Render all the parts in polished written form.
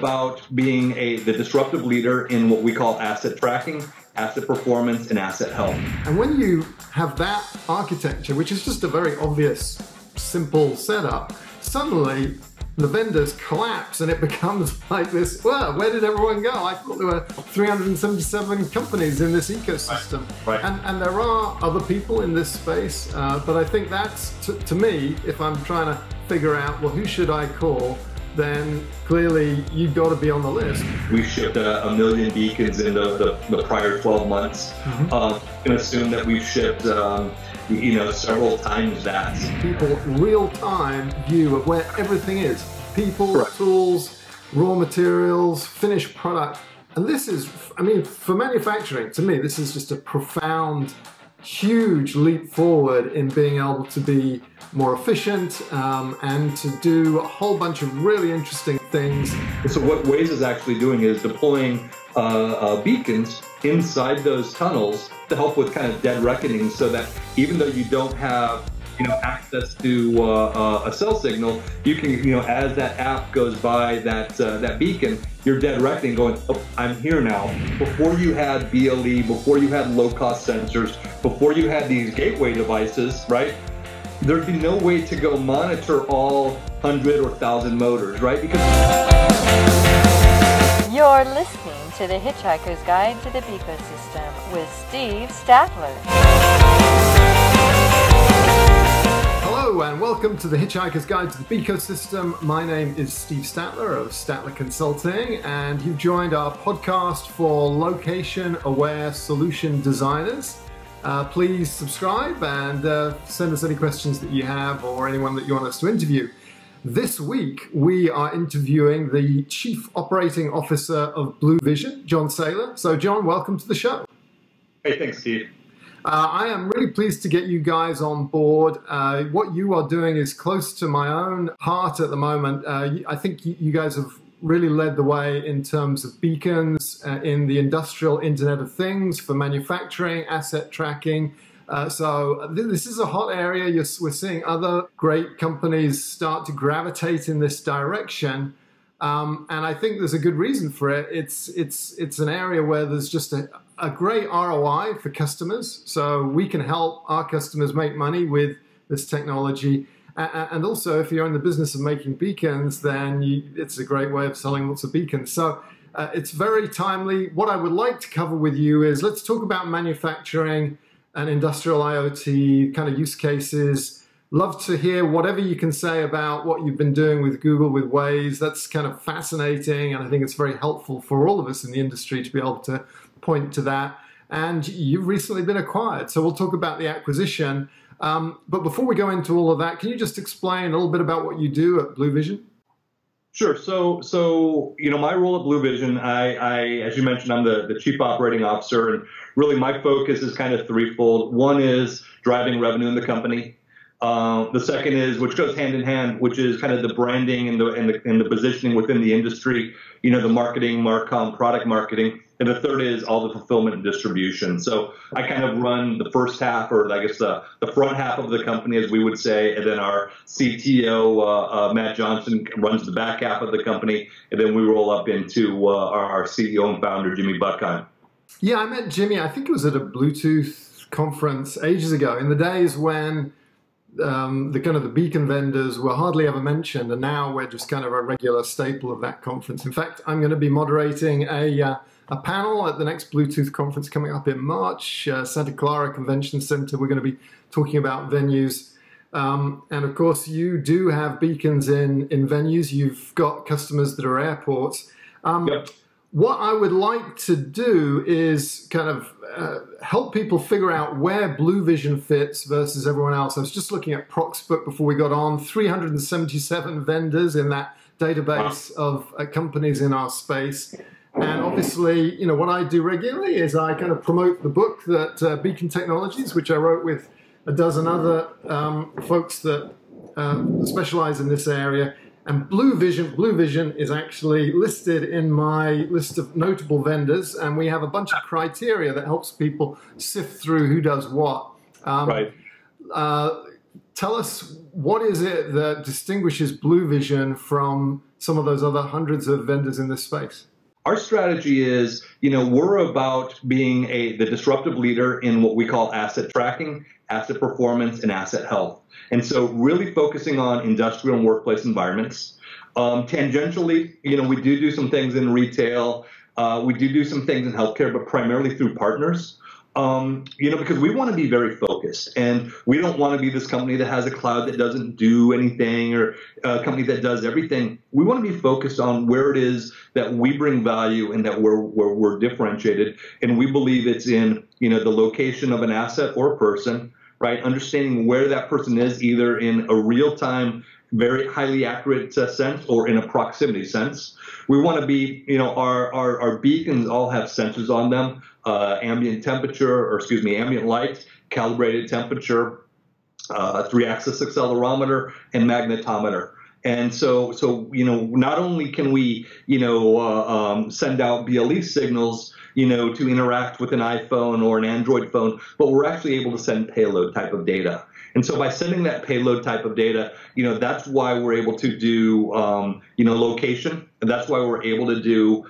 about being the disruptive leader in what we call asset tracking, asset performance, and asset health. And when you have that architecture, which is just a very obvious, simple setup, suddenly the vendors collapse and it becomes like this, well, where did everyone go? I thought there were 377 companies in this ecosystem. Right. And there are other people in this space, but I think that's, to me, if I'm trying to figure out, well, who should I call, then clearly you've got to be on the list. We shipped 1 million beacons in the prior 12 months. Mm-hmm. And assume that we've shipped several times that. People real-time view of where everything is. People, correct. Tools, raw materials, finished product. And this is, I mean, for manufacturing, to me, this is just a profound, huge leap forward in being able to be more efficient and to do a whole bunch of really interesting things. So what Waze is actually doing is deploying beacons inside those tunnels to help with kind of dead reckoning, so that even though you don't have access to a cell signal, you can as that app goes by that beacon, you're dead reckoning going, oh, I'm here now. Before you had BLE, before you had low-cost sensors, before you had these gateway devices, right? There'd be no way to go monitor all 100 or 1,000 motors, right? Because you're listening to The Hitchhiker's Guide to the Ecosystem with Steve Statler. Hello and welcome to The Hitchhiker's Guide to the Ecosystem. My name is Steve Statler of Statler Consulting, and you've joined our podcast for location-aware solution designers. Please subscribe and send us any questions that you have or anyone that you want us to interview. This week, we are interviewing the Chief Operating Officer of BluVision, John Saylor. So, John, welcome to the show. Hey, thanks, Steve. I am really pleased to get you guys on board. What you are doing is close to my own heart at the moment. I think you guys have really led the way in terms of beacons in the industrial Internet of Things for manufacturing, asset tracking. So this is a hot area. We're seeing other great companies start to gravitate in this direction. And I think there's a good reason for it. It's an area where there's just a great ROI for customers. So we can help our customers make money with this technology. And also, if you're in the business of making beacons, then it's a great way of selling lots of beacons. So it's very timely. What I would like to cover with you is let's talk about manufacturing and industrial IoT kind of use cases. Love to hear whatever you can say about what you've been doing with Google, with Waze. That's kind of fascinating, and I think it's very helpful for all of us in the industry to be able to point to that. And you've recently been acquired, so we'll talk about the acquisition. But before we go into all of that, can you just explain a little bit about what you do at BluVision? Sure. So my role at BluVision, I as you mentioned, I'm the Chief Operating Officer, and really my focus is kind of threefold. One is driving revenue in the company. The second is, which goes hand in hand, which is kind of the branding and the positioning within the industry. The marketing, product marketing. And the third is all the fulfillment and distribution. So I kind of run the first half, or I guess the front half of the company, as we would say, and then our CTO, Matt Johnson, runs the back half of the company, and then we roll up into our CEO and founder, Jimmy Buckheim. Yeah, I met Jimmy, I think it was at a Bluetooth conference ages ago, in the days when the beacon vendors were hardly ever mentioned, and now we're just kind of a regular staple of that conference. In fact, I'm going to be moderating a panel at the next Bluetooth conference coming up in March, Santa Clara Convention Center. We're going to be talking about venues. And of course, you do have beacons in venues. You've got customers that are airports. Yep. What I would like to do is kind of help people figure out where BluVision fits versus everyone else. I was just looking at Proxbook before we got on, 377 vendors in that database of companies in our space. And obviously, what I do regularly is I kind of promote the book that Beacon Technologies, which I wrote with a dozen other folks that specialize in this area. And BluVision is actually listed in my list of notable vendors, and we have a bunch of criteria that helps people sift through who does what. Right. tell us, what is it that distinguishes BluVision from some of those other hundreds of vendors in this space? Our strategy is, we're about being the disruptive leader in what we call asset tracking, asset performance, and asset health. And so really focusing on industrial and workplace environments. Tangentially, we do some things in retail. We do some things in healthcare, but primarily through partners. Because we want to be very focused, and we don't want to be this company that has a cloud that doesn't do anything, or a company that does everything. We want to be focused on where it is that we bring value and that we're differentiated. And we believe it's in, the location of an asset or a person, right? Understanding where that person is, either in a real-time, very highly accurate sense or in a proximity sense. We want to be, our beacons all have sensors on them, ambient light, calibrated temperature, 3-axis accelerometer, and magnetometer. And so not only can we, send out BLE signals, to interact with an iPhone or an Android phone, but we're actually able to send payload type of data. And so by sending that payload type of data, that's why we're able to do, location. And that's why we're able to do,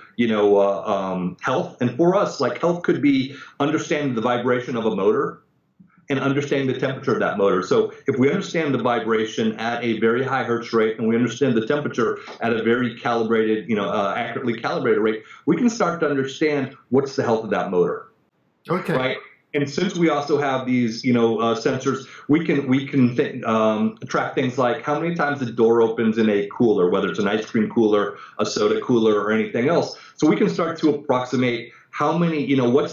health. And for us, like, health could be understanding the vibration of a motor and understanding the temperature of that motor. So if we understand the vibration at a very high hertz rate and we understand the temperature at a very calibrated, accurately calibrated rate, we can start to understand what's the health of that motor. Okay. Right. And since we also have these, sensors, we can track things like how many times the door opens in a cooler, whether it's an ice cream cooler, a soda cooler, or anything else. So we can start to approximate how many, how many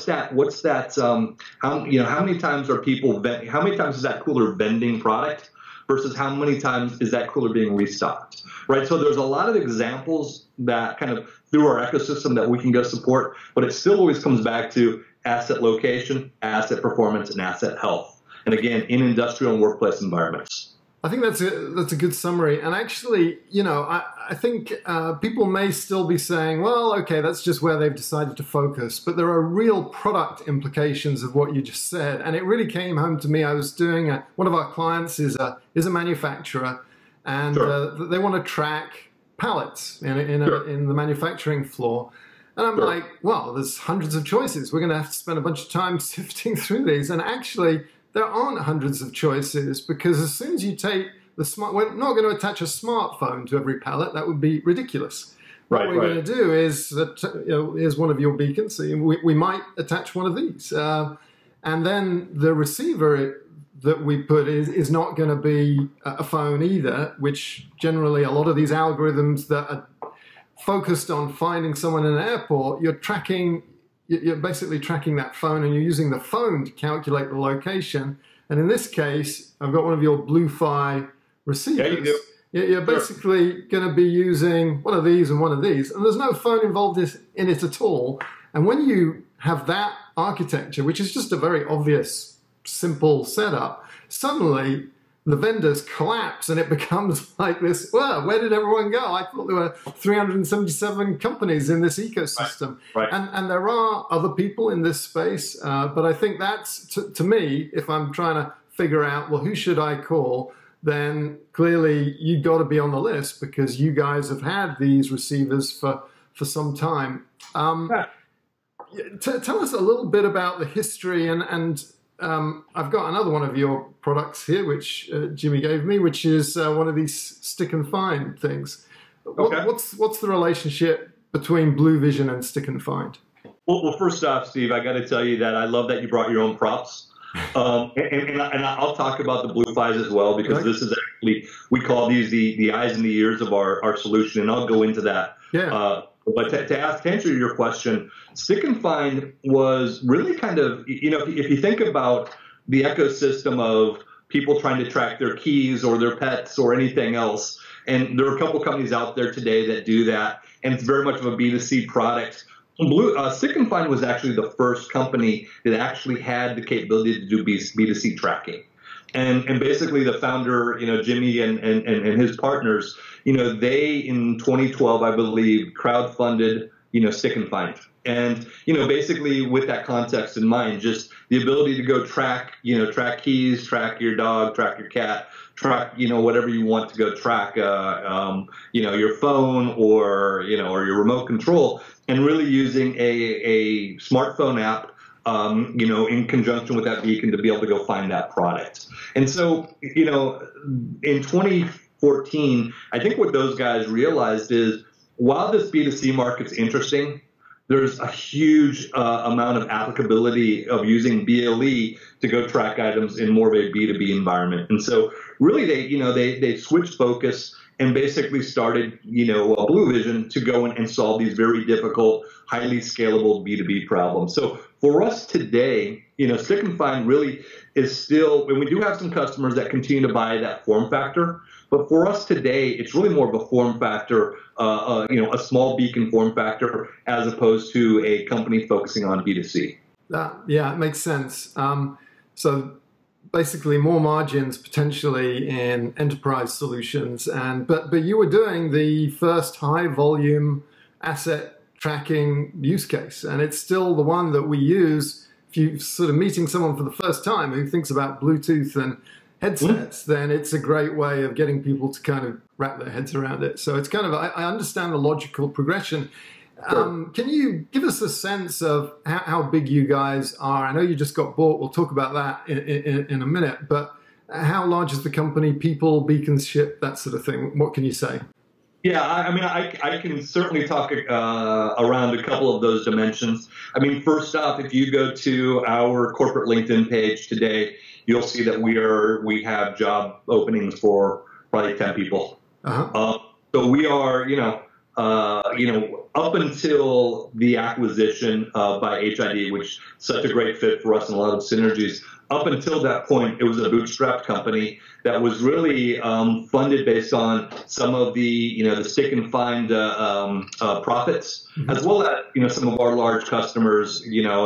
times how many times is that cooler vending product versus how many times is that cooler being restocked, right? So there's a lot of examples that kind of through our ecosystem that we can go support, but it still always comes back to asset location, asset performance, and asset health. And again, in industrial and workplace environments. I think that's a good summary. And actually, I think people may still be saying, well, okay, that's just where they've decided to focus. But there are real product implications of what you just said. And it really came home to me. I was doing one of our clients is a manufacturer, and Sure. They want to track pallets in Sure. in the manufacturing floor. And I'm Sure. like, well, there's hundreds of choices. We're going to have to spend a bunch of time sifting through these. And actually, there aren't hundreds of choices, because as soon as you take we're not going to attach a smartphone to every pallet. That would be ridiculous. What we're going to do is, here's one of your beacons. So we might attach one of these. And then the receiver that we put is not going to be a phone either, which generally a lot of these algorithms that are focused on finding someone in an airport, you're basically tracking that phone, and you're using the phone to calculate the location. And in this case, I've got one of your BlueFi receivers. Yeah, you do. You're basically going to be using one of these and one of these, and there's no phone involved in it at all. And when you have that architecture, which is just a very obvious, simple setup, suddenly the vendors collapse and it becomes like this, well, where did everyone go? I thought there were 377 companies in this ecosystem. Right. And there are other people in this space, but I think that's, to me, if I'm trying to figure out, well, who should I call, then clearly you've got to be on the list, because you guys have had these receivers for some time. Tell us a little bit about the history, and I've got another one of your products here, which Jimmy gave me, which is one of these stick and find things. Okay. What's the relationship between BluVision and stick and find? Well, first off, Steve, I got to tell you that I love that you brought your own props. And I'll talk about the BlueFis as well, because this is actually, we call these the eyes and the ears of our solution, and I'll go into that. Yeah. But to answer your question, stick and find was really kind of, if you think about the ecosystem of people trying to track their keys or their pets or anything else, and there are a couple companies out there today that do that, and it's very much of a B2C product. Stick and Find was actually the first company that actually had the capability to do B2C tracking. And basically the founder, Jimmy and his partners, they in 2012, I believe, crowdfunded, Stick and Find. And, basically with that context in mind, just the ability to go track keys, track your dog, track your cat, track, whatever you want to go track, your phone or your remote control, and really using a smartphone app, in conjunction with that beacon to be able to go find that product. And so, in 2014, I think what those guys realized is while this B2C market's interesting, there's a huge amount of applicability of using BLE to go track items in more of a B2B environment. And so really they switched focus and basically started, BluVision to go and solve these very difficult, highly scalable B2B problems. So for us today, Stick and Find really is still, and we do have some customers that continue to buy that form factor, but for us today, it's really more of a form factor, a small beacon form factor, as opposed to a company focusing on B2C. Yeah, it makes sense. So basically more margins potentially in enterprise solutions, but you were doing the first high volume asset tracking use case, and it's still the one that we use. If you're sort of meeting someone for the first time who thinks about Bluetooth and headsets, then it's a great way of getting people to kind of wrap their heads around it. So it's kind of, I understand the logical progression. Sure. Can you give us a sense of how big you guys are? I know you just got bought. We'll talk about that in a minute. But how large is the company? People, beacons, ship, that sort of thing. What can you say? Yeah, I can certainly talk around a couple of those dimensions. First off, if you go to our corporate LinkedIn page today, you'll see that we have job openings for probably 10 people. So we are, up until the acquisition by HID, which is such a great fit for us and a lot of synergies, up until that point, it was a bootstrapped company that was really funded based on some of the Stick and Find profits, as well as some of our large customers,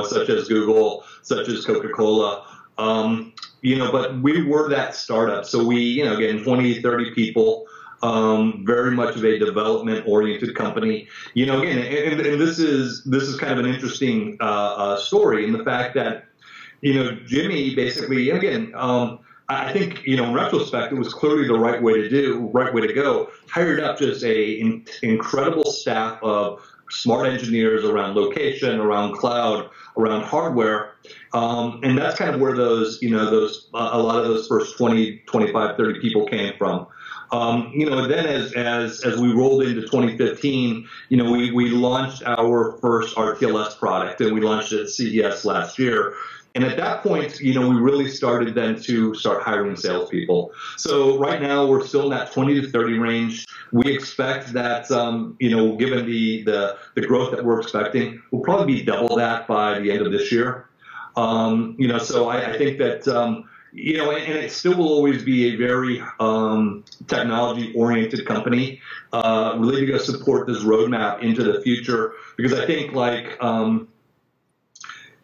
such as Google, such as Coca-Cola. But we were that startup. So we, again, 20, 30 people. Very much of a development-oriented company, again, and this is kind of an interesting story in the fact that, Jimmy basically, again, I think, in retrospect, it was clearly the right way to go. Hired up just an incredible staff of smart engineers around location, around cloud, around hardware, and that's kind of where those, a lot of those first 20, 25, 30 people came from. Then as we rolled into 2015, we launched our first RTLS product, and we launched it at CES last year. And at that point, we really started then to start hiring salespeople. So right now we're still in that 20 to 30 range. We expect that, given the growth that we're expecting, we'll probably be double that by the end of this year. So I think that, and it still will always be a very technology-oriented company, really to go support this roadmap into the future. Because I think,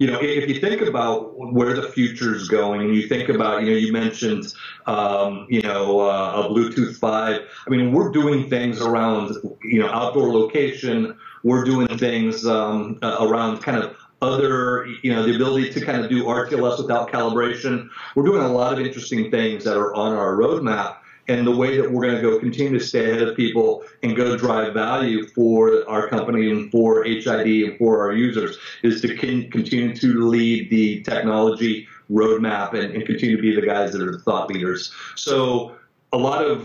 if you think about where the future is going, and you think about, you mentioned, a Bluetooth 5. We're doing things around, outdoor location. We're doing things around kind of other, the ability to kind of do RTLS without calibration. We're doing a lot of interesting things that are on our roadmap. And the way that we're going to go continue to stay ahead of people and go drive value for our company and for HID and for our users is to continue to lead the technology roadmap and continue to be the guys that are thought leaders. So a lot of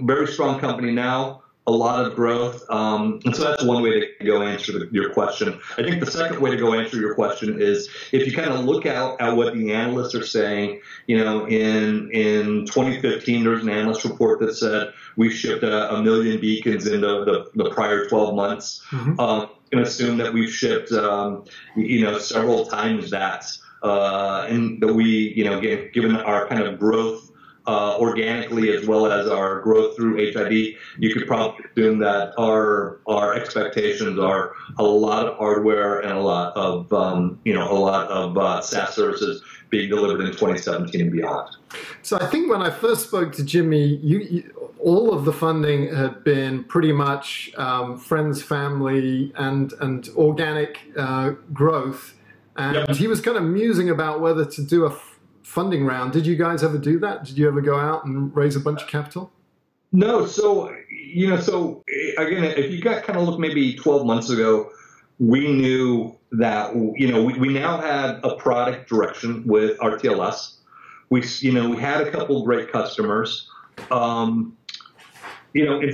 very strong company now. A lot of growth, and so that's one way to go answer your question. I think the second way to go answer your question is if you kind of look out at what the analysts are saying. In 2015, there's an analyst report that said we shipped a million beacons in the prior 12 months, and assume that we've shipped several times that, and that we given our kind of growth. Organically, as well as our growth through HID, you could probably assume that our expectations are a lot of hardware and a lot of SaaS services being delivered in 2017 and beyond. So I think when I first spoke to Jimmy, all of the funding had been pretty much friends, family, and organic growth. And he was kind of musing about whether to do a funding round. Did you guys ever do that? Did you ever go out and raise a bunch of capital? No. So, again, if you got kind of look maybe 12 months ago, we knew that, we now had a product direction with RTLS. We had a couple of great customers. And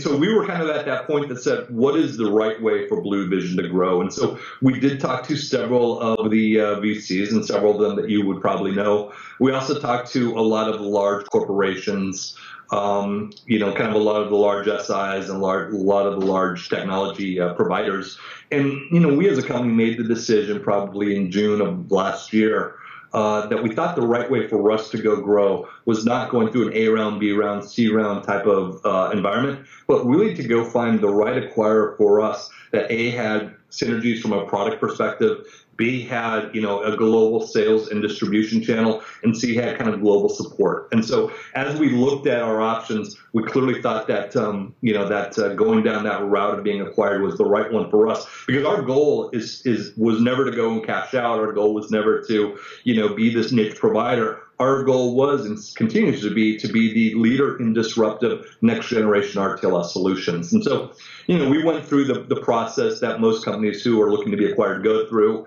so we were kind of at that point that said, what is the right way for BluVision to grow? And so we did talk to several of the VCs, and several of them that you would probably know. We also talked to a lot of the large corporations, kind of a lot of the large SIs and a lot of the large technology providers. And, we as a company made the decision probably in June of last year that we thought the right way for us to go grow was not going through an A round, B round, C round type of environment, but really to go find the right acquirer for us that A, had synergies from a product perspective, B, had, a global sales and distribution channel, and C, had kind of global support. And so as we looked at our options, we clearly thought that, going down that route of being acquired was the right one for us, because our goal was never to go and cash out. Our goal was never to, be this niche provider. Our goal was and continues to be the leader in disruptive next generation RTLS solutions. And so, we went through the process that most companies who are looking to be acquired go through.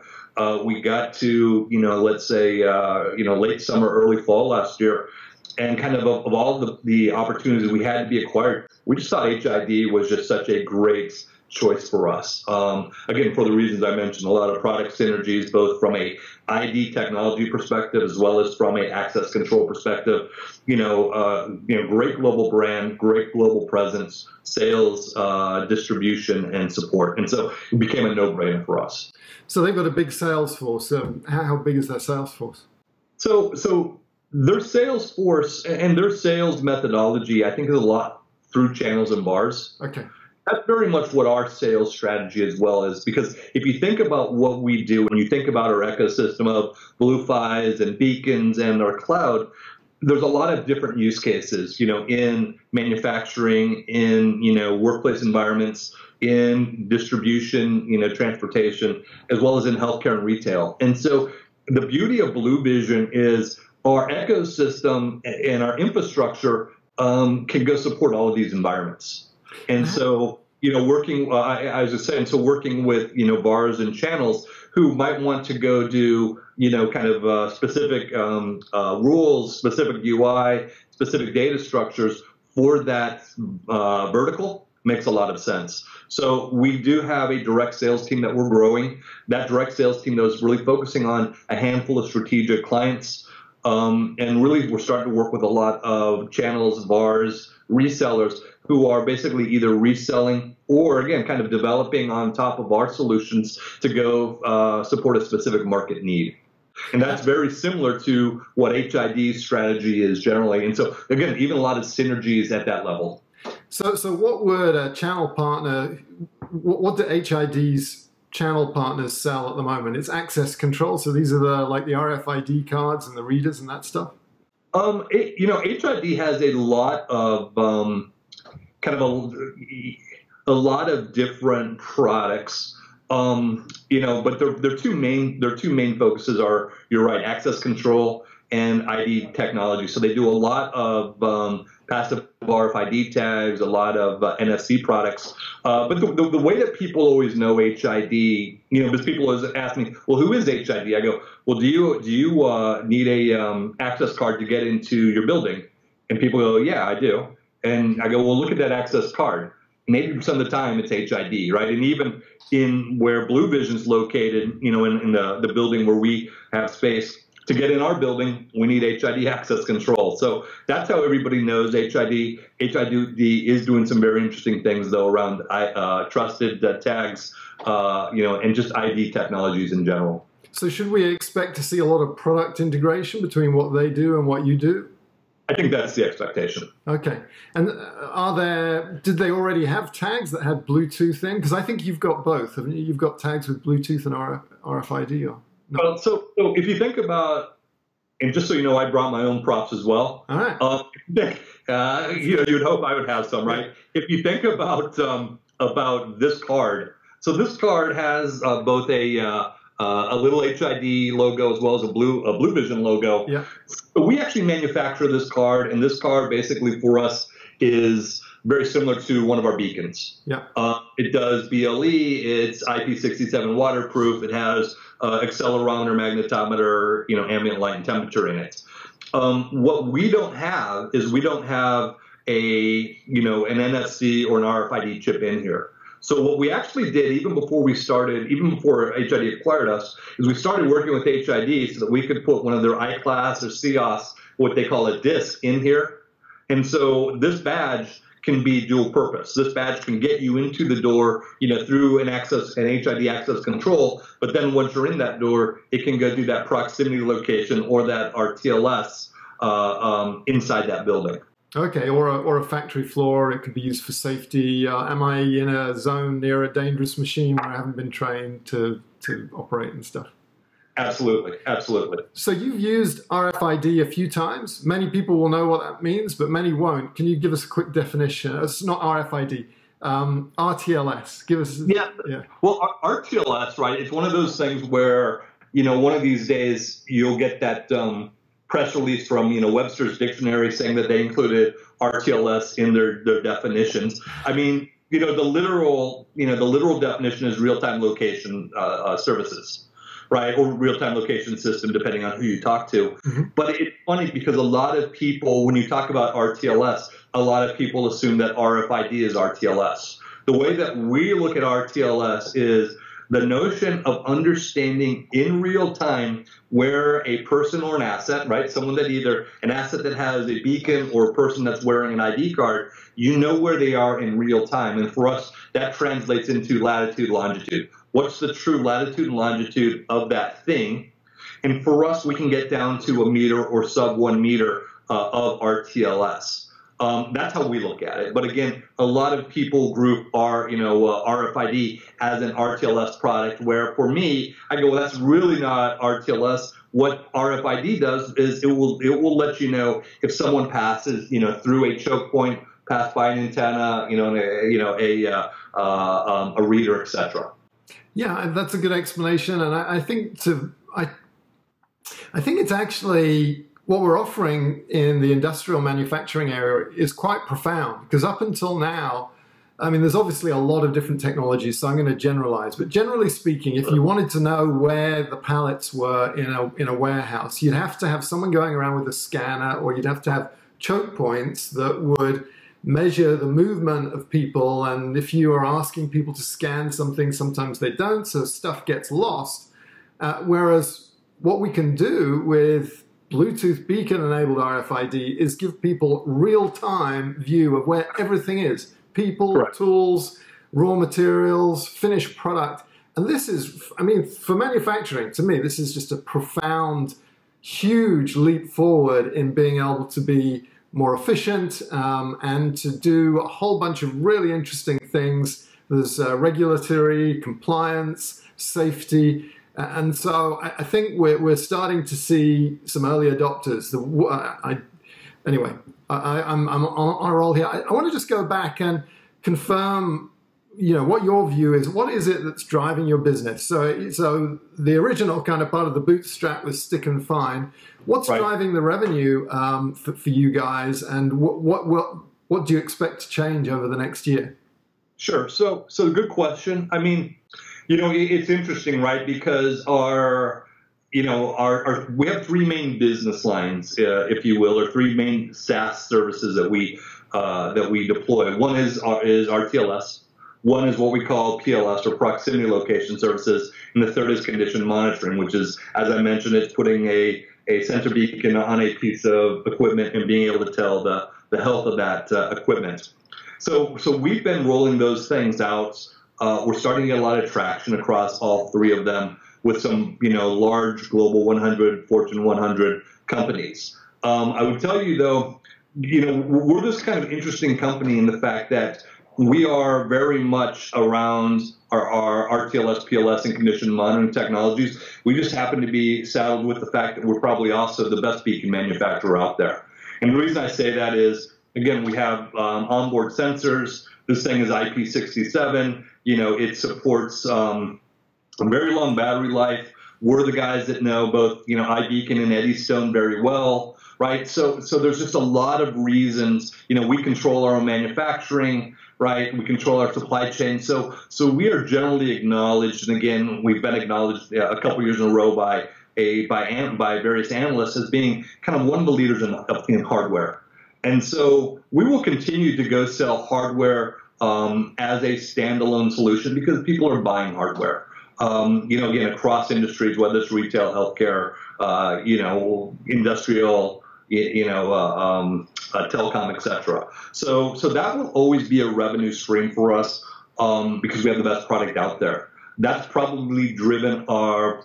We got to, let's say, late summer, early fall last year, and kind of all the opportunities we had to be acquired, we just thought HID was just such a great choice for us. Again, for the reasons I mentioned, a lot of product synergies, both from a ID technology perspective as well as from a access control perspective. Great global brand, great global presence, sales, distribution, and support. And so it became a no-brainer for us. So they've got a big sales force. How big is their sales force? So their sales force and their sales methodology, I think, is a lot through channels and bars. Okay. That's very much what our sales strategy as well is, because if you think about what we do and you think about our ecosystem of BlueFies and beacons and our cloud, there's a lot of different use cases, in manufacturing, in, workplace environments, in distribution, transportation, as well as in healthcare and retail. And so the beauty of BluVision is our ecosystem and our infrastructure can go support all of these environments. And so, working, I was just saying, so working with, bars and channels who might want to go do, kind of specific rules, specific UI, specific data structures for that vertical makes a lot of sense. So we do have a direct sales team that we're growing. That direct sales team, though, is really focusing on a handful of strategic clients. And really, we're starting to work with a lot of channels, bars, resellers who are basically either reselling or, again, kind of developing on top of our solutions to go support a specific market need. And that's very similar to what HID's strategy is generally. And so, again, even a lot of synergies at that level. So what would a channel partner, what do HID's channel partners sell at the moment? It's access control. So these are the RFID cards and the readers and that stuff? HID has a lot of a lot of different products. But their two main focuses are, you're right, access control and ID technology. So they do a lot of passive RFID tags, a lot of NFC products. But the way that people always know HID, because people always ask me, well, who is HID? I go, well, do you need a access card to get into your building? And people go, yeah, I do. And I go, well, look at that access card. Maybe some of the time it's HID, right? And even in where BluVision's located, in the building where we have space, to get in our building, we need HID access control. So that's how everybody knows HID. HID is doing some very interesting things, though, around trusted tags, and just ID technologies in general. So should we expect to see a lot of product integration between what they do and what you do? I think that's the expectation. Okay. And did they already have tags that had Bluetooth in? Because I think you've got both, haven't you? You've got tags with Bluetooth and RFID, or no? Well, so if you think about, and just so you know, I brought my own props as well. All right. You'd hope I would have some, right? If you think about this card, so this card has both a a little HID logo as well as a BluVision logo. Yeah. But we actually manufacture this card, and this card basically for us is very similar to one of our beacons. Yeah. It does BLE, it's IP67 waterproof, it has accelerometer, magnetometer, ambient light and temperature in it. What we don't have is we don't have an NFC or an RFID chip in here. So what we actually did, even before HID acquired us, is we started working with HID so that we could put one of their I-Class or COS, what they call a disc, in here. And so this badge can be dual purpose. This badge can get you into the door, through an HID access control. But then once you're in that door, it can go through that proximity location or that RTLS inside that building. Okay, or a factory floor. It could be used for safety. Am I in a zone near a dangerous machine where I haven't been trained to operate and stuff? Absolutely, absolutely. So you've used RFID a few times. Many people will know what that means, but many won't. Can you give us a quick definition? It's not RFID. RTLS. Give us. Yeah. Well, RTLS, right? It's one of those things where one of these days you'll get that press release from Webster's Dictionary saying that they included RTLS in their definitions. I mean, the literal definition is real-time location services, right? Or real-time location system, depending on who you talk to. Mm-hmm. But it's funny because a lot of people, when you talk about RTLS, a lot of people assume that RFID is RTLS. The way that we look at RTLS is the notion of understanding in real time where a person or an asset, right? Someone that either an asset that has a beacon or a person that's wearing an ID card, where they are in real time. And for us, that translates into latitude, longitude. What's the true latitude and longitude of that thing? And for us, we can get down to a meter or sub 1 meter of RTLS. That's how we look at it. But again, a lot of people group RFID as an RTLS product, where for me, I go, well, that's really not RTLS. What RFID does is it will let you know if someone passes, through a choke point, passed by an antenna, a reader, etc. Yeah, that's a good explanation, and I think it's actually what we're offering in the industrial manufacturing area is quite profound, because up until now, I mean, there's obviously a lot of different technologies, so I'm going to generalize. But generally speaking, if you wanted to know where the pallets were in a warehouse, you'd have to have someone going around with a scanner, or you'd have to have choke points that would measure the movement of people. And if you are asking people to scan something, sometimes they don't, so stuff gets lost. Whereas what we can do with Bluetooth beacon-enabled RFID is give people real-time view of where everything is. People, correct, tools, raw materials, finished product. And this is, I mean, for manufacturing, to me, this is just a profound, huge leap forward in being able to be more efficient and to do a whole bunch of really interesting things. There's regulatory, compliance, safety. And so I think we're starting to see some early adopters. Anyway, I'm on a roll here. I want to just go back and confirm, what your view is. What is it that's driving your business? So the original kind of part of the bootstrap was stick and find. What's right driving the revenue for you guys, and what do you expect to change over the next year? Sure. So good question. I mean, it's interesting, right? Because we have three main business lines, if you will, or three main SaaS services that we deploy. One is RTLS. One is what we call PLS, or proximity location services, and the third is condition monitoring, which is, as I mentioned, it's putting a sensor beacon on a piece of equipment and being able to tell the health of that equipment. So we've been rolling those things out. We're starting to get a lot of traction across all three of them with some, large global 100, Fortune 100 companies. I would tell you, though, we're this kind of interesting company in the fact that we are very much around our RTLS, PLS, and condition monitoring technologies. We just happen to be saddled with the fact that we're probably also the best beacon manufacturer out there. And the reason I say that is, again, we have onboard sensors. This thing is IP67. It supports very long battery life. We're the guys that know both, iBeacon and Eddystone very well, right? So there's just a lot of reasons. We control our own manufacturing, right? We control our supply chain. So we are generally acknowledged, and again, we've been acknowledged a couple years in a row by various analysts as being kind of one of the leaders in hardware. And so we will continue to go sell hardware as a standalone solution because people are buying hardware. Again, across industries, whether it's retail, healthcare, industrial, telecom, etc. So that will always be a revenue stream for us because we have the best product out there. That's probably driven our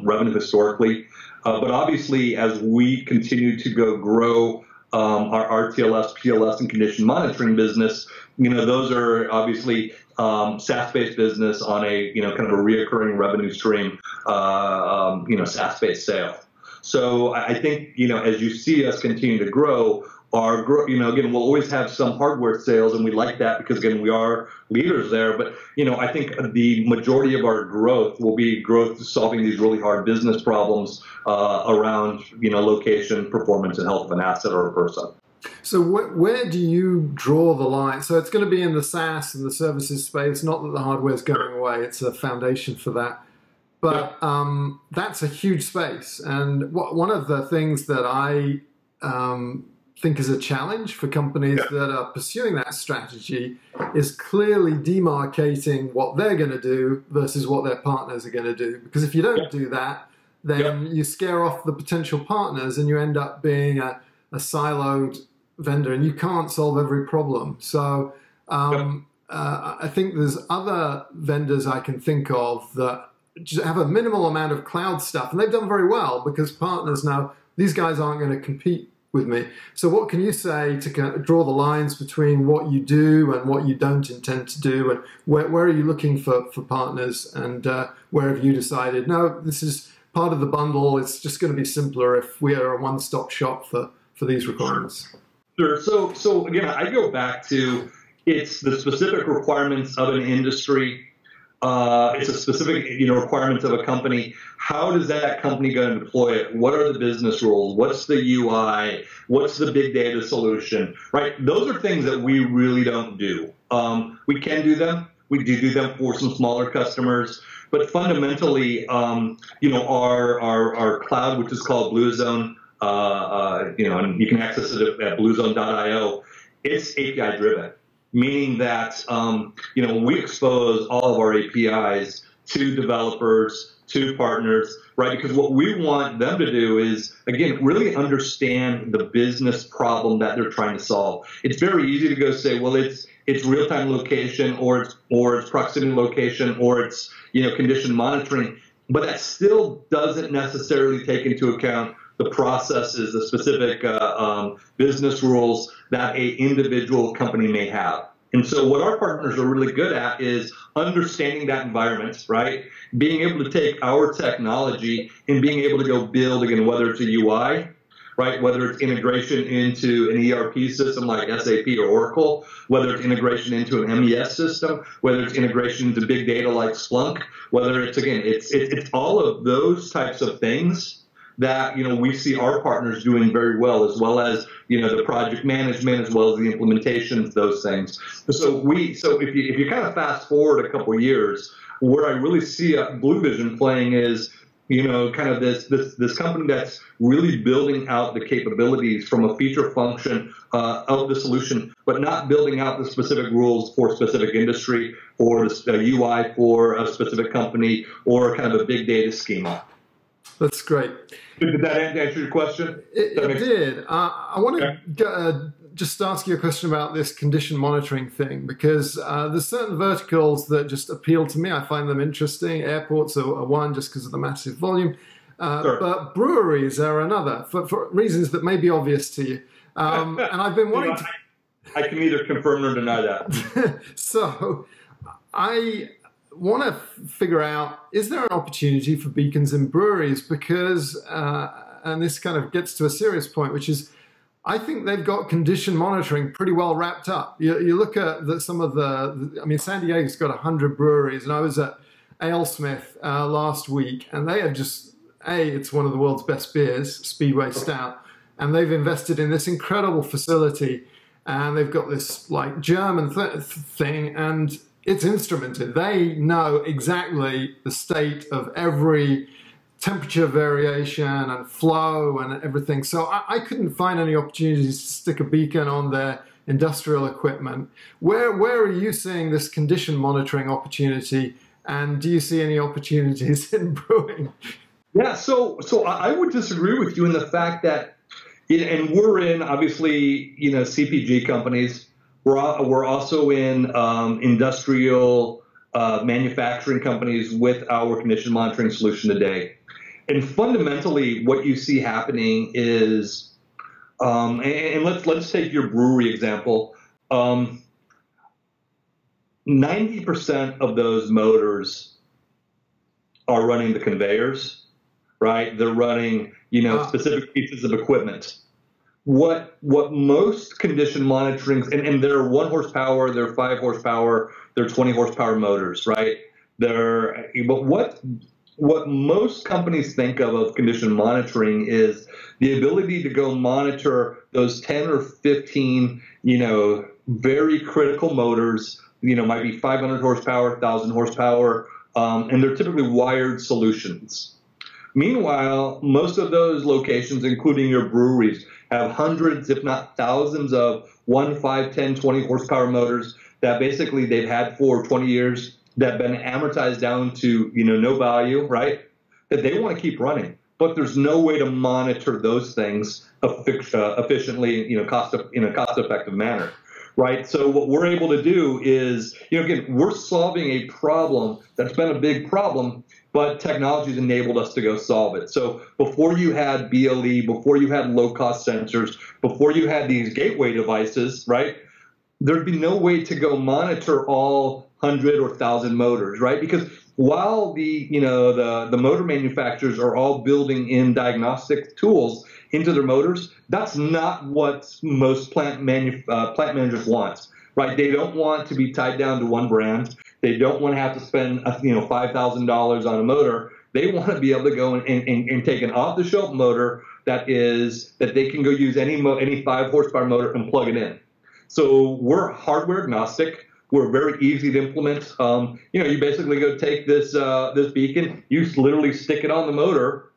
revenue historically. But obviously, as we continue to grow our RTLS, PLS, and condition monitoring business, those are obviously SaaS-based business on a kind of a reoccurring revenue stream, SaaS-based sale. So I think as you see us continue to grow, again, we'll always have some hardware sales, and we like that because again we are leaders there. But I think the majority of our growth will be growth solving these really hard business problems around location, performance, and health of an asset or a person. So where do you draw the line? So it's going to be in the SaaS and the services space. Not that the hardware is going away; it's a foundation for that. But that's a huge space, and one of the things that I think is a challenge for companies that are pursuing that strategy is clearly demarcating what they're going to do versus what their partners are going to do. Because if you don't do that, then you scare off the potential partners and you end up being a siloed vendor, and you can't solve every problem. So I think there's other vendors I can think of that just have a minimal amount of cloud stuff, and they've done very well because partners know these guys aren't going to compete with me. So what can you say to kind of draw the lines between what you do and what you don't intend to do, and where are you looking for partners, and where have you decided, no, this is part of the bundle, it's just going to be simpler if we are a one-stop shop for these requirements? Sure. So again, I go back to it's the specific requirements of an industry. It's a specific, requirements of a company. How does that company go to deploy it? What are the business rules? What's the UI? What's the big data solution? Right? Those are things that we really don't do. We can do them. We do them for some smaller customers. But fundamentally, our cloud, which is called BluZone, and you can access it at bluezone.io. It's API driven. Meaning that, we expose all of our APIs to developers, to partners, right? Because what we want them to do is, again, really understand the business problem that they're trying to solve. It's very easy to go say, well, it's real-time location, or it's proximity location, or it's, condition monitoring, but that still doesn't necessarily take into account the processes, the specific business rules that a individual company may have. And so what our partners are really good at is understanding that environment, right? Being able to take our technology and being able to go build, again, whether it's a UI, right? Whether it's integration into an ERP system like SAP or Oracle, whether it's integration into an MES system, whether it's integration into big data like Splunk, whether it's, again, it's all of those types of things that, we see our partners doing very well as the project management, as well as the implementations, those things. So if you kind of fast forward a couple of years, where I really see BluVision playing is, kind of this company that's really building out the capabilities from a feature function of the solution, but not building out the specific rules for a specific industry or the UI for a specific company or kind of a big data schema. That's great. Did that answer your question? It did. I want to just ask you a question about this condition monitoring thing, because there's certain verticals that just appeal to me. I find them interesting. Airports are one, just because of the massive volume. Sure. But breweries are another, for reasons that may be obvious to you. And I've been wanting to... I can neither confirm nor deny that. So I want to figure out, is there an opportunity for beacons in breweries? Because, and this kind of gets to a serious point, which is, I think they've got condition monitoring pretty well wrapped up. You look at some of I mean, San Diego's got 100 breweries, and I was at AleSmith last week, and they have just, it's one of the world's best beers, Speedway Stout, and they've invested in this incredible facility, and they've got this like German thing, and it's instrumented. They know exactly the state of every temperature variation and flow and everything. So I couldn't find any opportunities to stick a beacon on their industrial equipment. Where are you seeing this condition monitoring opportunity, and do you see any opportunities in brewing? Yeah, so I would disagree with you in the fact that, and we're in obviously CPG companies. We're also in industrial manufacturing companies with our condition monitoring solution today. And fundamentally, what you see happening is, and let's take your brewery example. 90% of those motors are running the conveyors, right? They're running, specific pieces of equipment. What most condition monitoring, and they're 1 horsepower, they're 5 horsepower, they're 20 horsepower motors, right? But what most companies think of condition monitoring is the ability to go monitor those 10 or 15, very critical motors, might be 500 horsepower, 1,000 horsepower, and they're typically wired solutions. Meanwhile, most of those locations, including your breweries, have hundreds, if not thousands of 1, 5, 10, 20 horsepower motors that basically they've had for 20 years that have been amortized down to, no value, right? That they want to keep running. But there's no way to monitor those things efficiently, in a cost-effective manner, right? So what we're able to do is, again, we're solving a problem that's been a big problem, but technology's enabled us to go solve it. So before you had BLE, before you had low-cost sensors, before you had these gateway devices, right, there'd be no way to go monitor all 100 or 1,000 motors, right? Because while the motor manufacturers are all building in diagnostic tools into their motors, that's not what most plant managers want, right? They don't want to be tied down to one brand. They don't want to have to spend $5,000 on a motor. They want to be able to go and take an off-the-shelf motor that they can go use any 5 horsepower motor and plug it in. So we're hardware agnostic. We're very easy to implement. You basically go take this beacon, you literally stick it on the motor.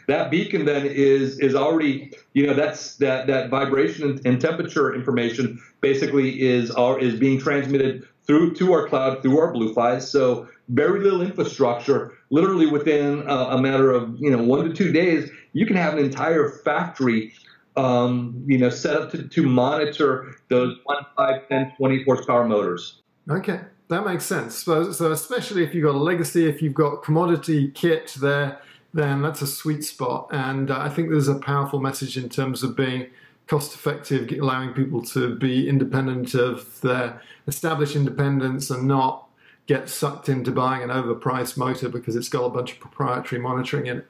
That beacon then is already, that's that vibration and temperature information basically is being transmitted to our cloud, through our BluFies. So very little infrastructure. Literally within a matter of 1 to 2 days, you can have an entire factory set up to monitor those 1, 5, 10, 20 horsepower motors. Okay, that makes sense. So especially if you've got a legacy, if you've got commodity kit there, then that's a sweet spot. And I think there's a powerful message in terms of being cost-effective, allowing people to be independent of their established independence and not get sucked into buying an overpriced motor because it's got a bunch of proprietary monitoring in it.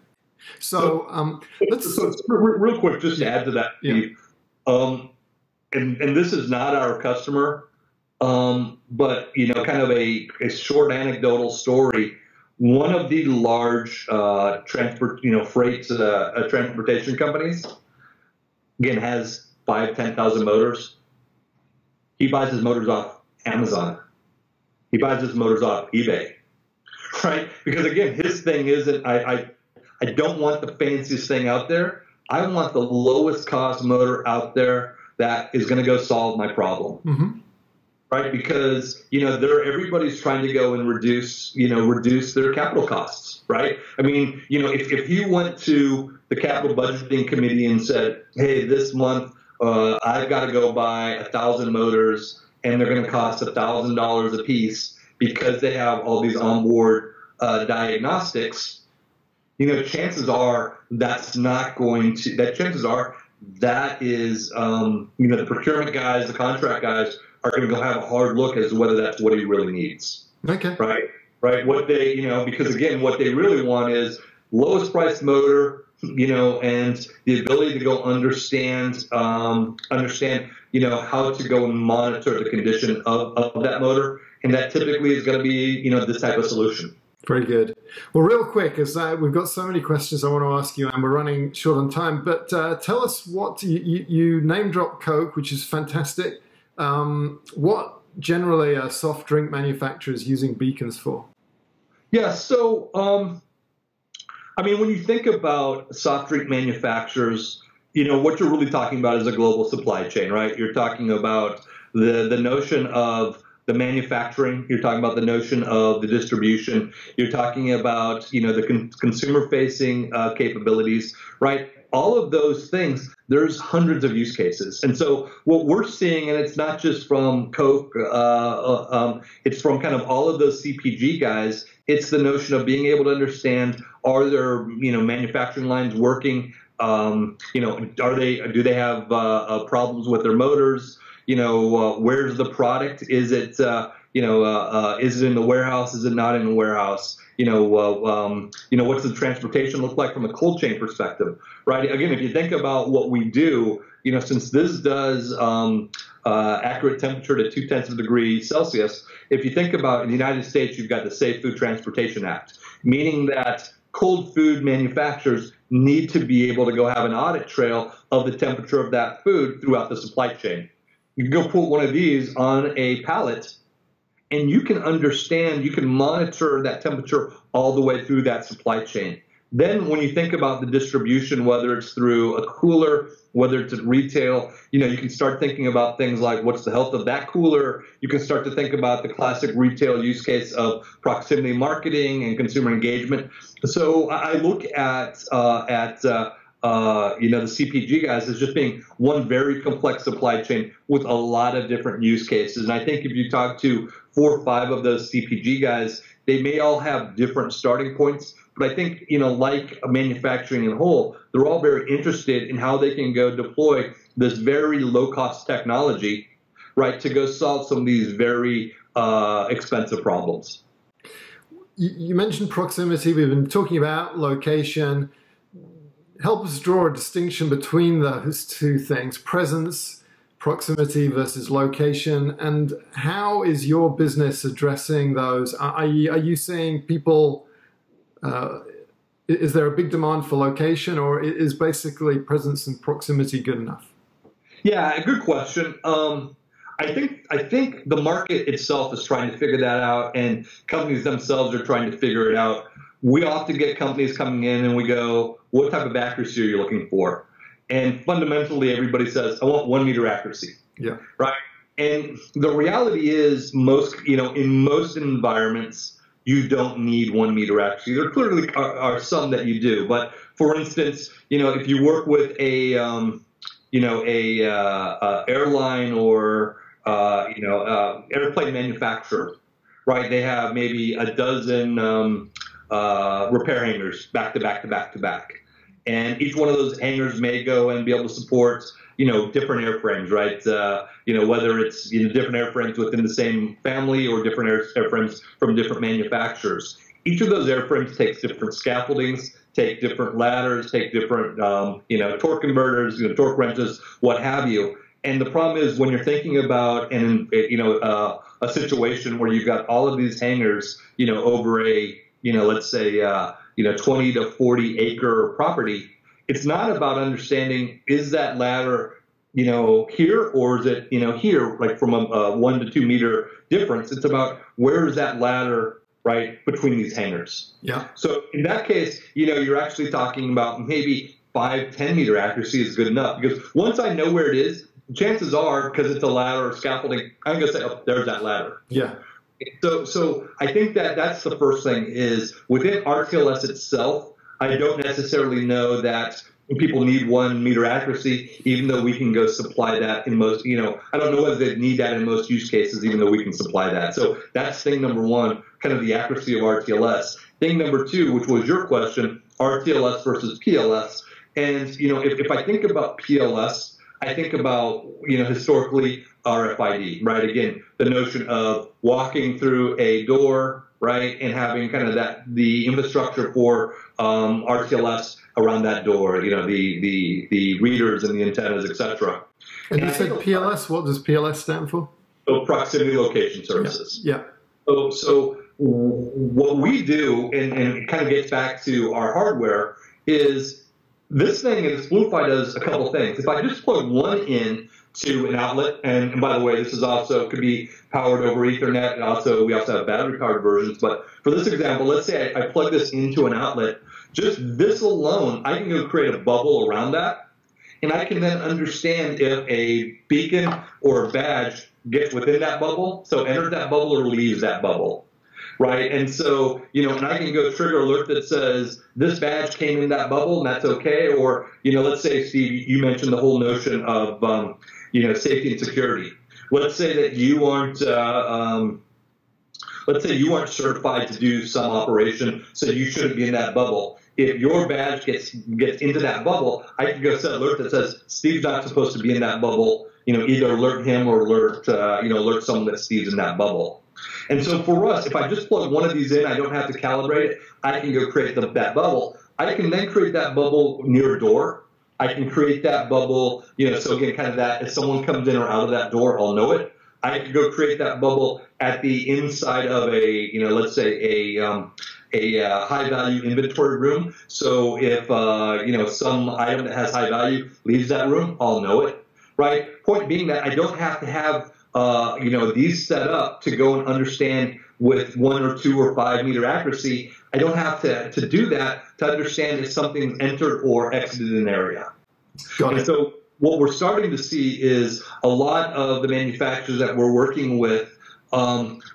So real quick, just to add to that, Steve, and this is not our customer, but kind of a short anecdotal story. One of the large transportation companies, again, has 5,000-10,000 motors. He buys his motors off Amazon. He buys his motors off eBay, right? Because again, his thing isn't I don't want the fanciest thing out there. I want the lowest cost motor out there that is going to go solve my problem. Mm-hmm. Right? Because, everybody's trying to go and reduce their capital costs, right? I mean, if you went to the capital budgeting committee and said, hey, this month I've got to go buy 1,000 motors and they're going to cost $1,000 a piece because they have all these onboard diagnostics, chances are that is the procurement guys, the contract guys are going to go have a hard look as to whether that's what he really needs. Okay. Right. What they, because again, what they really want is lowest price motor, and the ability to go understand, how to go and monitor the condition of that motor. And that typically is going to be, this type of solution. Very good. Well, real quick, as we've got so many questions I want to ask you, and we're running short on time, but tell us what you name drop Coke, which is fantastic. What generally are soft drink manufacturers using beacons for? Yeah, so I mean, when you think about soft drink manufacturers, what you're really talking about is a global supply chain, right? You're talking about the notion of the manufacturing, you're talking about the notion of the distribution, you're talking about, the consumer-facing capabilities, right? All of those things, there's hundreds of use cases. And so what we're seeing, and it's not just from Coke, it's from kind of all of those CPG guys, it's the notion of being able to understand, are there, manufacturing lines working? Do they have problems with their motors? Where's the product? Is it, is it in the warehouse? Is it not in the warehouse? What's the transportation look like from a cold chain perspective, right? Again, if you think about what we do, since this does accurate temperature to 0.2 degrees Celsius, if you think about in the United States, you've got the Safe Food Transportation Act, meaning that cold food manufacturers need to be able to go have an audit trail of the temperature of that food throughout the supply chain. You can go put one of these on a pallet, and you can understand, you can monitor that temperature all the way through that supply chain. Then when you think about the distribution, whether it's through a cooler, whether it's at retail, you can start thinking about things like what's the health of that cooler. You can start to think about the classic retail use case of proximity marketing and consumer engagement. So I look at the CPG guys as just being one very complex supply chain with a lot of different use cases. And I think if you talk to 4 or 5 of those CPG guys, they may all have different starting points. But I think, like manufacturing in whole, they're all very interested in how they can go deploy this very low-cost technology, right, to go solve some of these very expensive problems. You mentioned proximity. We've been talking about location. Help us draw a distinction between those two things, presence, proximity versus location, and how is your business addressing those? Are you seeing people, is there a big demand for location, or is basically presence and proximity good enough? Yeah, good question. I think the market itself is trying to figure that out, and companies themselves are trying to figure it out. We often get companies coming in and we go, what type of accuracy are you looking for? And fundamentally, everybody says, I want 1 meter accuracy. Yeah. Right. And the reality is in most environments, you don't need 1 meter accuracy. There clearly are some that you do. But for instance, if you work with a airline or, airplane manufacturer, right? They have maybe a dozen repair hangars back to back to back to back. And each one of those hangars may go and be able to support, different airframes, right? Whether it's different airframes within the same family or different airframes from different manufacturers. Each of those airframes takes different scaffoldings, take different ladders, take different, torque converters, torque wrenches, what have you. And the problem is when you're thinking about a situation where you've got all of these hangars, over a let's say 20 to 40 acre property, it's not about understanding, is that ladder here, or is it here, like from a 1 to 2 meter difference. It's about where is that ladder right between these hangars. Yeah. So in that case, you're actually talking about maybe 5-10 meter accuracy is good enough, because once I know where it is, chances are, because it's a ladder or scaffolding, I'm going to say, oh, there's that ladder. Yeah. So I think that's the first thing is within RTLS itself, I don't necessarily know that people need 1 meter accuracy, even though we can go supply that in most, I don't know whether they need that in most use cases, even though we can supply that. So that's thing number 1, kind of the accuracy of RTLS. Thing number 2, which was your question, RTLS versus PLS. And, if I think about PLS, I think about, historically RFID, right? Again, the notion of walking through a door, right, and having kind of the infrastructure for RTLS around that door, the readers and the antennas, etc. And you said PLS. What does PLS stand for? So proximity location services. Yeah. So what we do, and it kind of gets back to our hardware, is this BlueFi does a couple things. If I just plug one in to an outlet, and by the way, this is also could be powered over Ethernet, and we also have battery-powered versions. But for this example, let's say I plug this into an outlet. Just this alone, I can go create a bubble around that, and I can then understand if a beacon or a badge gets within that bubble, so enters that bubble or leaves that bubble, right? And so, and I can go trigger alert that says this badge came in that bubble, and that's okay. Or, let's say, Steve, you mentioned the whole notion of, safety and security. Let's say that you aren't, certified to do some operation, so you shouldn't be in that bubble. If your badge gets into that bubble, I can go set an alert that says Steve's not supposed to be in that bubble. Either alert him or alert someone that Steve's in that bubble. And so for us, if I just plug one of these in, I don't have to calibrate it. I can go create that bubble. I can then create that bubble near a door. I can create that bubble, so again, kind of that if someone comes in or out of that door, I'll know it. I could go create that bubble at the inside of let's say a high value inventory room. So if, some item that has high value leaves that room, I'll know it, right? Point being that I don't have to have, these set up to go and understand with 1 or 2 or 5 meter accuracy. I don't have to do that to understand if something's entered or exited an area. Got it. And so what we're starting to see is a lot of the manufacturers that we're working with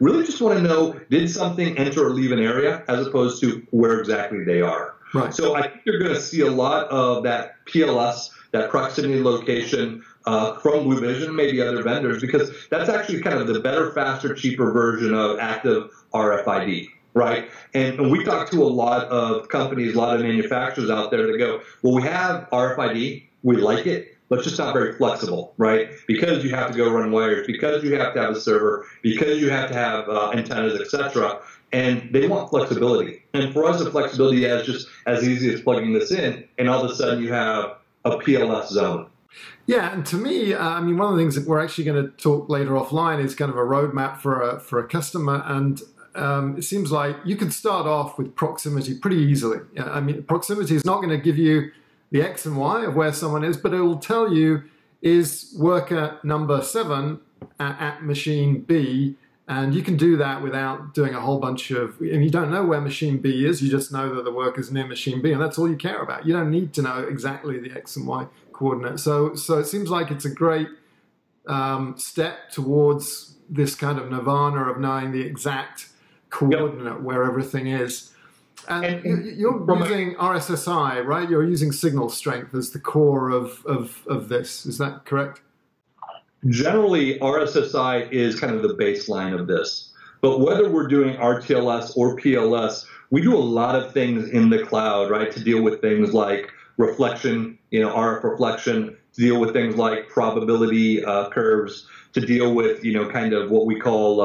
really just want to know, did something enter or leave an area, as opposed to where exactly they are. Right. So I think you're going to see a lot of that PLS, that proximity location from BluVision, maybe other vendors, because that's actually kind of the better, faster, cheaper version of active RFID. Right. And we talk to a lot of companies, a lot of manufacturers out there that go, well, we have RFID, we like it, but it's just not very flexible, right? Because you have to go run wires, because you have to have a server, because you have to have antennas, etc. And they want flexibility. And for us, the flexibility is just as easy as plugging this in, and all of a sudden you have a PLS zone. Yeah, and to me, one of the things that we're actually going to talk later offline is kind of a roadmap for a customer, and it seems like you can start off with proximity pretty easily. Proximity is not going to give you the X and Y of where someone is, but it will tell you, is worker number 7 at machine B, and you can do that without doing a whole bunch of, and you don't know where machine B is, you just know that the worker's near machine B, and that's all you care about. You don't need to know exactly the X and Y coordinates. So it seems like it's a great step towards this kind of nirvana of knowing the exact coordinate where everything is. And you're using RSSI, right? You're using signal strength as the core of this. Is that correct? Generally, RSSI is kind of the baseline of this. But whether we're doing RTLS or PLS, we do a lot of things in the cloud, right, to deal with things like reflection, RF reflection, to deal with things like probability curves, to deal with, kind of what we call,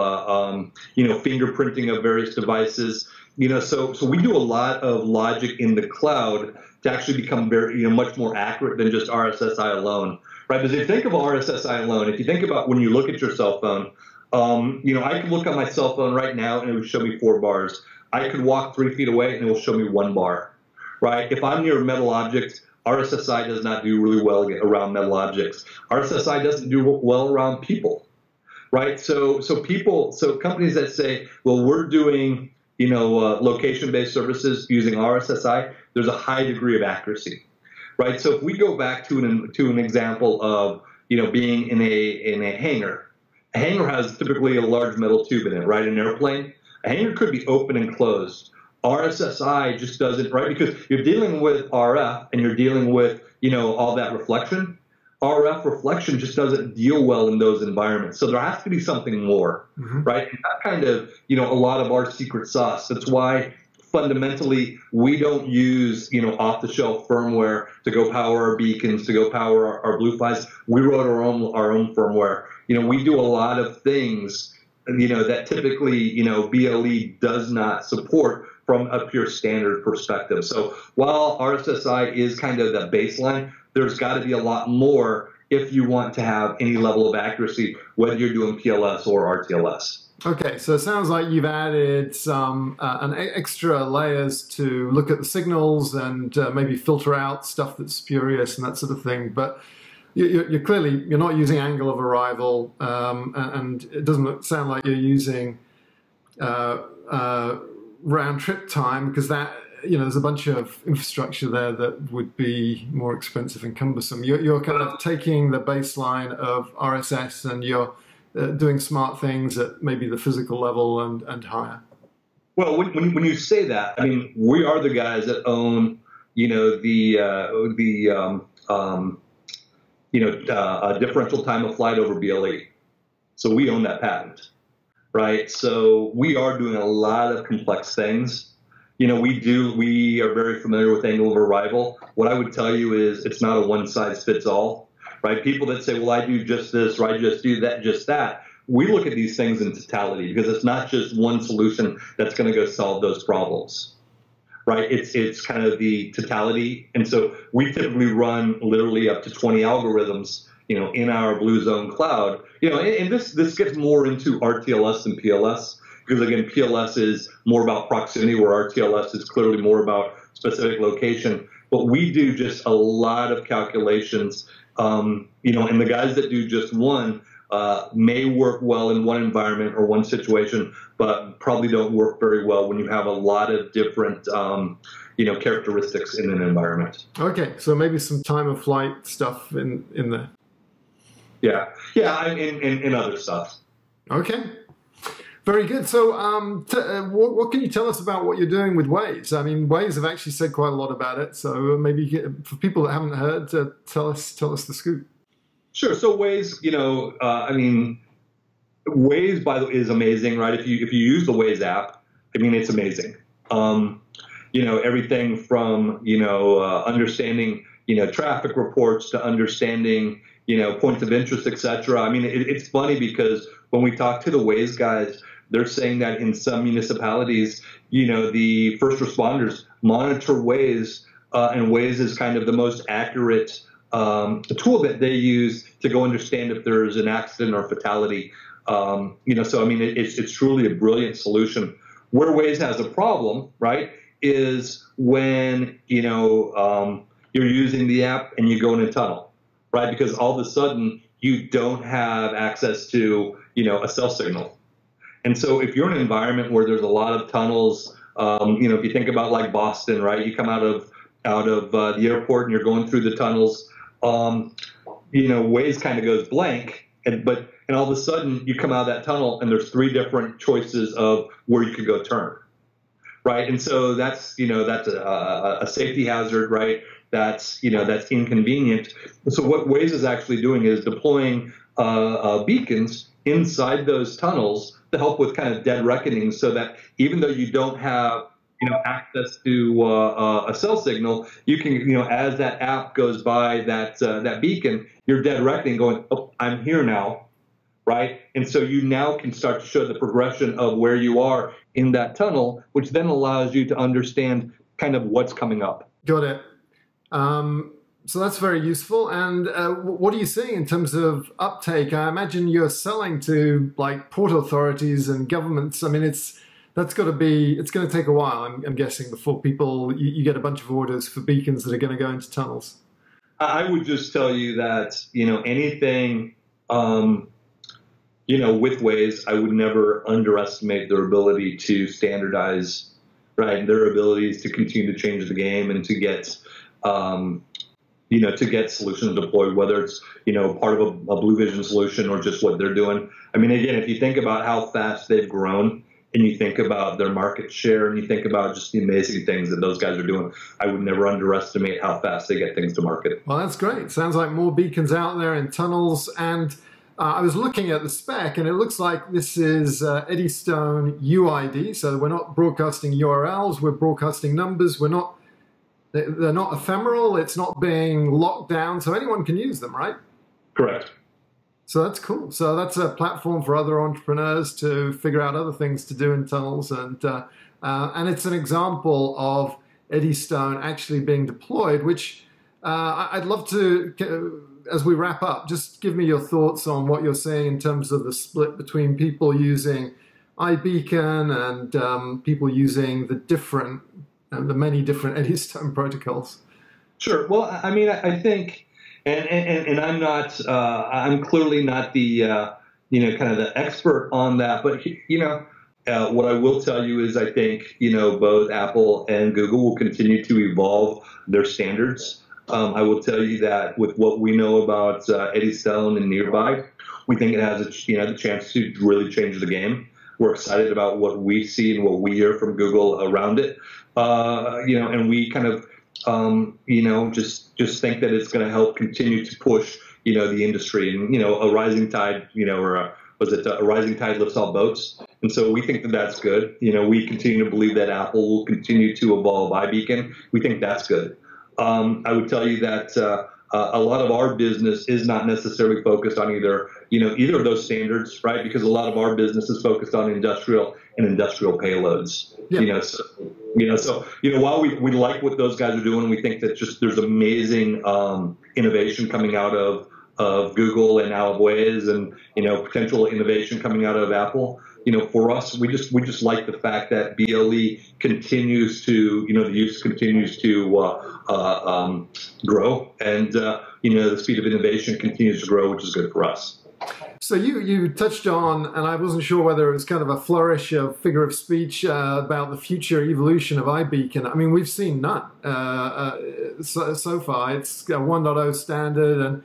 fingerprinting of various devices. So we do a lot of logic in the cloud to actually become very, much more accurate than just RSSI alone, right? Because if you think of RSSI alone, if you think about when you look at your cell phone, I could look on my cell phone right now and it would show me 4 bars. I could walk 3 feet away and it will show me 1 bar, right? If I'm near a metal object, RSSI does not do really well around metal objects. RSSI doesn't do well around people, right? So companies that say, well, we're doing, location-based services using RSSI, there's a high degree of accuracy, right? So if we go back to an example of, being in a hangar. A hangar has typically a large metal tube in it, right? An airplane. A hangar could be open and closed. RSSI just doesn't, right? Because you're dealing with RF and you're dealing with, all that reflection. RF reflection just doesn't deal well in those environments. So there has to be something more, right? And that kind of, a lot of our secret sauce. That's why fundamentally we don't use, off-the-shelf firmware to go power our beacons, to go power our BlueFis. We wrote our own firmware. We do a lot of things, that typically, BLE does not support from a pure standard perspective. So while RSSI is kind of the baseline, there's got to be a lot more if you want to have any level of accuracy, whether you're doing PLS or RTLS. Okay, so it sounds like you've added some extra layers to look at the signals and maybe filter out stuff that's spurious and that sort of thing. But you're clearly not using angle of arrival, and it doesn't sound like you're using round trip time, because that there's a bunch of infrastructure there that would be more expensive and cumbersome. You're kind of taking the baseline of RSS and you're doing smart things at maybe the physical level and higher. Well, when you say that, I mean, we are the guys that own, differential time of flight over BLE. So we own that patent, right? So we are doing a lot of complex things. We are very familiar with angle of arrival. What I would tell you is it's not a one size fits all. Right? People that say, well, I do just this, or I just do that, just that. We look at these things in totality, because it's not just one solution that's going to go solve those problems, right? It's kind of the totality. And so we typically run literally up to 20 algorithms, in our BluZone cloud, and this gets more into RTLS than PLS, because again, PLS is more about proximity, where RTLS is clearly more about specific location. But we do just a lot of calculations. And the guys that do just one may work well in one environment or one situation, but probably don't work very well when you have a lot of different, characteristics in an environment. Okay, so maybe some time of flight stuff in there. Yeah, and other stuff. Okay. Very good. So what can you tell us about what you're doing with Waze? I mean, Waze have actually said quite a lot about it. So maybe for people that haven't heard, tell us the scoop. Sure. So Waze, Waze, by the way, is amazing, right? If you use the Waze app, it's amazing. Everything from, understanding, traffic reports to understanding, points of interest, et cetera. It's funny because when we talk to the Waze guys, they're saying that in some municipalities, the first responders monitor Waze, and Waze is kind of the most accurate tool that they use to go understand if there's an accident or fatality. It's truly a brilliant solution. Where Waze has a problem, right, is when you're using the app and you go in a tunnel, right, because all of a sudden you don't have access to a cell signal. And so if you're in an environment where there's a lot of tunnels, if you think about like Boston, right, you come out of the airport and you're going through the tunnels, Waze kind of goes blank, and all of a sudden you come out of that tunnel and there's 3 different choices of where you could go turn, right? And so that's a safety hazard, right? That's inconvenient. So what Waze is actually doing is deploying beacons inside those tunnels to help with kind of dead reckoning, so that even though you don't have access to a cell signal, you can as that app goes by that beacon, you're dead reckoning, going, oh, I'm here now, right? And so you now can start to show the progression of where you are in that tunnel, which then allows you to understand kind of what's coming up. Got it. So that's very useful. And what are you seeing in terms of uptake? I imagine you're selling to like port authorities and governments. It's going to take a while, I'm guessing, before you get a bunch of orders for beacons that are going to go into tunnels. I would just tell you that, anything, with Waze, I would never underestimate their ability to standardize, right? Their abilities to continue to change the game and to get, to get solutions deployed, whether it's, part of a BluVision solution or just what they're doing. Again, if you think about how fast they've grown, and you think about their market share, and you think about just the amazing things that those guys are doing, I would never underestimate how fast they get things to market. Well, that's great. Sounds like more beacons out there in tunnels. And I was looking at the spec, and it looks like this is Eddystone UID. So we're not broadcasting URLs, we're broadcasting numbers. They're not ephemeral. It's not being locked down, so anyone can use them, right? Correct. So that's cool. So that's a platform for other entrepreneurs to figure out other things to do in tunnels, and it's an example of Eddystone actually being deployed, which I'd love to as we wrap up, just give me your thoughts on what you're saying in terms of the split between people using iBeacon and people using the many different Eddystone protocols. Sure. Well, I mean, I think, and I'm not, I'm clearly not the, kind of the expert on that, but, what I will tell you is I think, both Apple and Google will continue to evolve their standards. I will tell you that with what we know about Eddystone and Nearby, we think it has the chance to really change the game. We're excited about what we see and what we hear from Google around it. And we kind of, just think that it's going to help continue to push, the industry and, a rising tide, a rising tide lifts all boats. And so we think that that's good. We continue to believe that Apple will continue to evolve iBeacon. We think that's good. I would tell you that a lot of our business is not necessarily focused on either of those standards, right? Because a lot of our business is focused on industrial payloads. Yeah. So while we like what those guys are doing, we think that just there's amazing innovation coming out of Google and out of Waze, and potential innovation coming out of Apple. For us, we just like the fact that BLE continues to, the use continues to grow, and the speed of innovation continues to grow, which is good for us. So you touched on, and I wasn't sure whether it was kind of a flourish of figure of speech about the future evolution of iBeacon. I mean, we've seen none so far. It's a 1.0 standard, and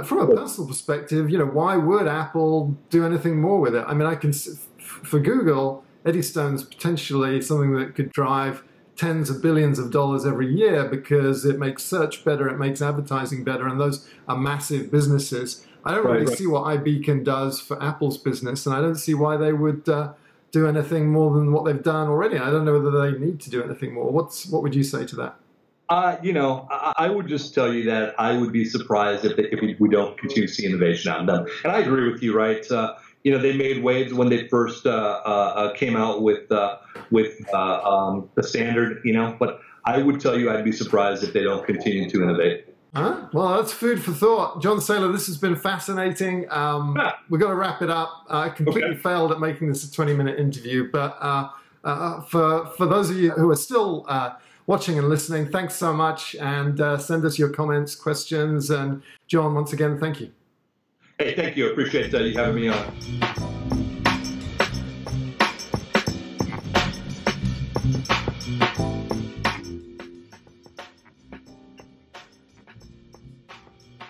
from a personal perspective, why would Apple do anything more with it? I mean, for Google, Eddystone's potentially something that could drive tens of billions of dollars every year because it makes search better, it makes advertising better, and those are massive businesses. I don't really see what iBeacon does for Apple's business, and I don't see why they would do anything more than what they've done already. I don't know whether they need to do anything more. What would you say to that? I would just tell you that I would be surprised if we don't continue to see innovation out of them. And I agree with you, right? They made Waze when they first came out with the standard, but I would tell you I'd be surprised if they don't continue to innovate. Well, that's food for thought. John Saylor, this has been fascinating. We've got to wrap it up. I completely failed at making this a 20-minute interview, but for those of you who are still watching and listening, thanks so much, and send us your comments, questions, and John, once again, thank you. Hey, thank you. I appreciate you having me on.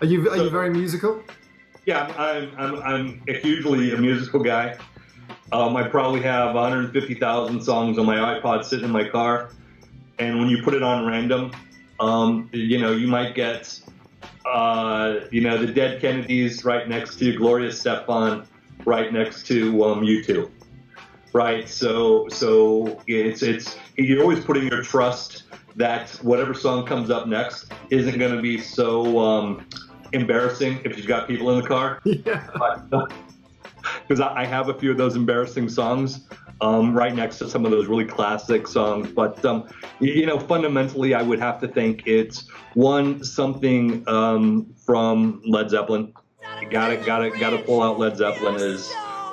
Are you very musical? Yeah, I'm hugely a musical guy. I probably have 150,000 songs on my iPod sitting in my car, and when you put it on random, you might get the Dead Kennedys right next to Gloria Estefan, right next to U2, right? So it's you're always putting your trust that whatever song comes up next isn't going to be so embarrassing if you've got people in the car. Yeah. Because I have a few of those embarrassing songs right next to some of those really classic songs. But, fundamentally, I would have to think it's something from Led Zeppelin. You gotta pull out Led Zeppelin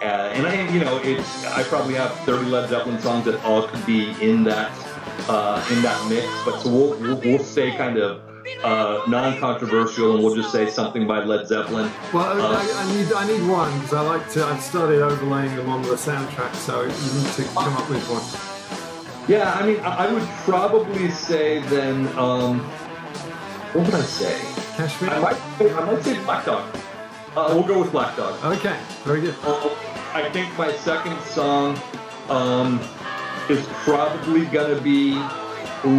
I probably have 30 Led Zeppelin songs that all could be in that mix. But so we'll stay kind of non-controversial, and we'll just say something by Led Zeppelin. Well, I need one, because I've started overlaying them on the soundtrack, so you need to come up with one. Yeah, I mean, I would probably say then, what would I say? Kashmir? I might say Black Dog. We'll go with Black Dog. Okay, very good. I think my second song is probably going to be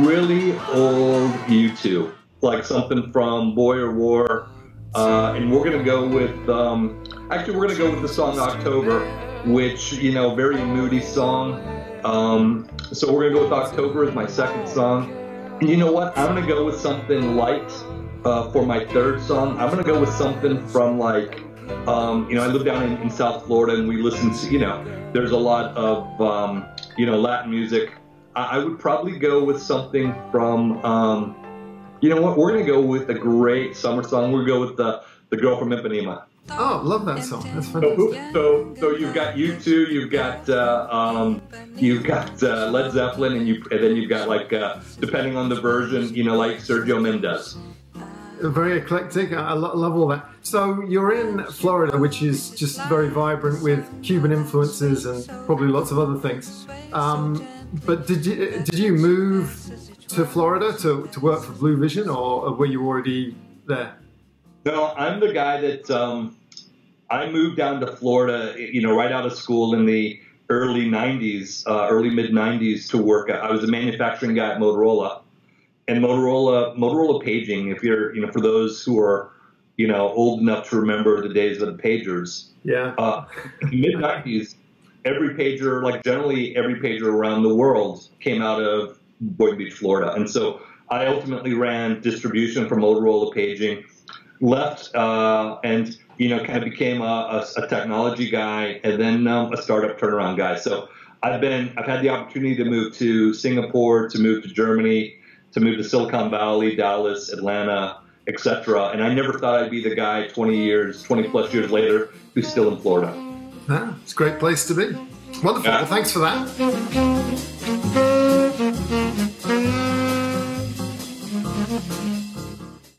really old U2. Like something from Boy or War, and we're gonna go with we're gonna go with the song October, which very moody song. So we're gonna go with October as my second song. And you know what? I'm gonna go with something light for my third song. I'm gonna go with something from I live down in South Florida, and we listen to there's a lot of Latin music. I would probably go with something from You know what? We're going to go with a great summer song. We're going to go with the Girl from Ipanema. Oh, love that song. That's fantastic. So you've got U2, you've got Led Zeppelin, and then you've got, like, depending on the version, you know, like Sergio Mendes. Very eclectic. I love all that. So you're in Florida, which is just very vibrant with Cuban influences and probably lots of other things. But did you move to Florida to work for BluVision, or were you already there? No, I'm the guy that I moved down to Florida, you know, right out of school in the early 90s, early mid 90s to work. I was a manufacturing guy at Motorola, and Motorola paging. If you're, you know, for those who are, you know, old enough to remember the days of the pagers. Yeah. Mid 90s, generally every pager around the world came out of Boynton Beach, Florida, and so I ultimately ran distribution for Motorola paging. Left and, you know, kind of became a technology guy, and then a startup turnaround guy. So I've had the opportunity to move to Singapore, to move to Germany, to move to Silicon Valley, Dallas, Atlanta, etc. And I never thought I'd be the guy 20 plus years later who's still in Florida. Ah, it's a great place to be. Wonderful. Well, thanks for that.